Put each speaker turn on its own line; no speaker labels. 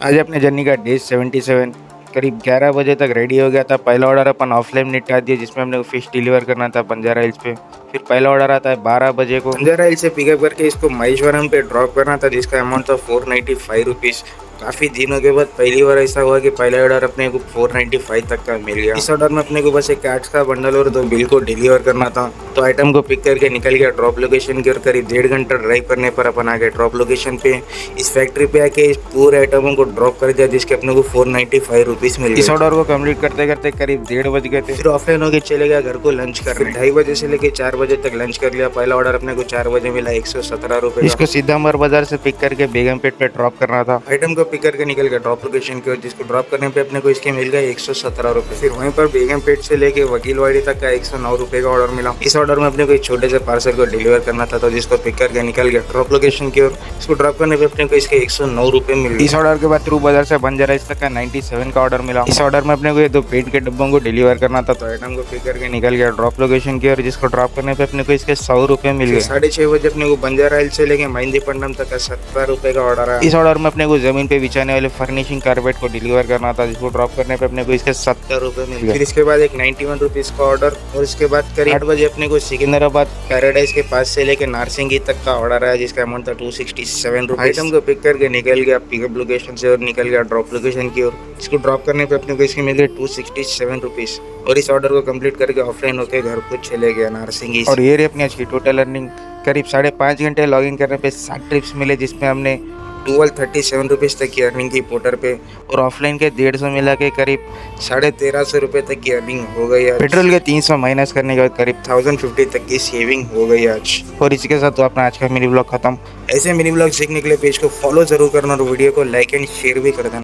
आज अपने जर्नी का डे 77 करीब 11 बजे तक रेडी हो गया था। पहला ऑर्डर अपन ऑफलाइन निपटा दिया जिसमें हमने को फिश डिलीवर करना था बंजारा हिल्स पे। फिर पहला ऑर्डर आता है 12 बजे को बंजारा हिल्स से पिकअप करके इसको महेश्वरम पे ड्रॉप करना था जिसका अमाउंट था 495 रुपीज़। काफ़ी दिनों के बाद पहली बार ऐसा हुआ कि पहला ऑर्डर अपने को 495 तक का मिल गया। इस ऑर्डर में अपने को बस एक कार्ड्स का बंडल और 2 बिल को डिलीवर करना था। तो आइटम को पिक करके निकल गया ड्रॉप लोकेशन की और करीब 1.5 घंटा ड्राइव करने पर अपन आ गए ड्रॉप लोकेशन पे। इस फैक्ट्री पे आके इस पूरे आइटमों को ड्रॉप कर दिया जिसके अपने को 495 रुपीज़ मिल गए। इस ऑर्डर को कंप्लीट करते करते करीब 1:30 बज गए थे। फिर ऑफलाइन होके चले गया घर को लंच करने। 2:30 बजे से लेके 4 बजे तक लंच कर लिया। पहला ऑर्डर अपने को 4 बजे मिला 117 रुपये। इसको सीधामर बाजार से पिक करके बेगमपेट पे ड्रॉप करना था। आइटम को पिक करके निकल गया ड्रॉप लोकेशन की ओर जिसको ड्रॉप करने पे अपने को इसके मिल गए 117 रुपये। फिर वहीं पर बेगमपेट से लेके वकीलवाड़ी तक का 109 रुपये का ऑर्डर मिला। इस ऑर्डर में अपने को एक छोटे से पार्सल को डिलीवर करना था तो जिसको पिक करके निकल गया ड्रॉप लोकेशन की ओर। इसको ड्रॉप करने पे अपने को इसके 109 रुपये मिल गए। इस ऑर्डर के बाद थ्रू बाजार से बंजारा हिल्स तक का 97 का ऑर्डर मिला। इस ऑर्डर में अपने को ये 2 पेंट के डब्बों को डिलीवर करना था तो आइटम को पिक करके निकल गया ड्रॉप लोकेशन की ओर जिसको ड्रॉप करने पे अपने को इसके 100 रुपये मिल गए। 6:30 बजे अपने को बंजारा हिल्स से लेके मेहंदीपट्टनम तक का 70 रुपये का ऑर्डर आया। इस ऑर्डर में अपने को जमीन पे बिछाने वाले फर्निशिंग कारपेट को डिलीवर करना था जिसको ड्रॉप करने पे अपने को इसके 70 रुपये मिल गए। फिर इसके बाद एक 91 रुपीज़ का ऑर्डर और इसके बाद करीब 8 बजे अपने को सिकंदराबाद पैराडाइज के पास से लेके नारसिंगी तक का ऑर्डर आया जिसका अमाउंट था 267 रुपीज़। आइटम को पिक करके निकल गया पिकअप लोकेशन से और निकल गया ड्रॉप लोकेशन की ओर। इसको ड्रॉप करने पे अपने को इसके मिल गए 267 रुपीज़ और इस ऑर्डर को कंप्लीट करके ऑफलाइन होकर घर को चले गया नारसिंगी। और ये रही अपनी आज की टोटल अर्निंग। करीब 5.5 घंटे लॉगिन करने पे 7 ट्रिप्स मिले जिसमें हमने 1237 रुपीज़ तक की अर्निंग की पोर्टर पे और ऑफलाइन के 150 मिला के करीब 1350 रुपये तक की अर्निंग हो गई है। पेट्रोल के 300 माइनस करने के बाद करीब 1050 तक की सेविंग हो गई आज। और इसी के साथ तो अपना आज का मिनी ब्लॉग खत्म। ऐसे मिनी ब्लॉग सीखने के लिए पेज को फॉलो जरूर करना और वीडियो को लाइक एंड शेयर भी कर देना।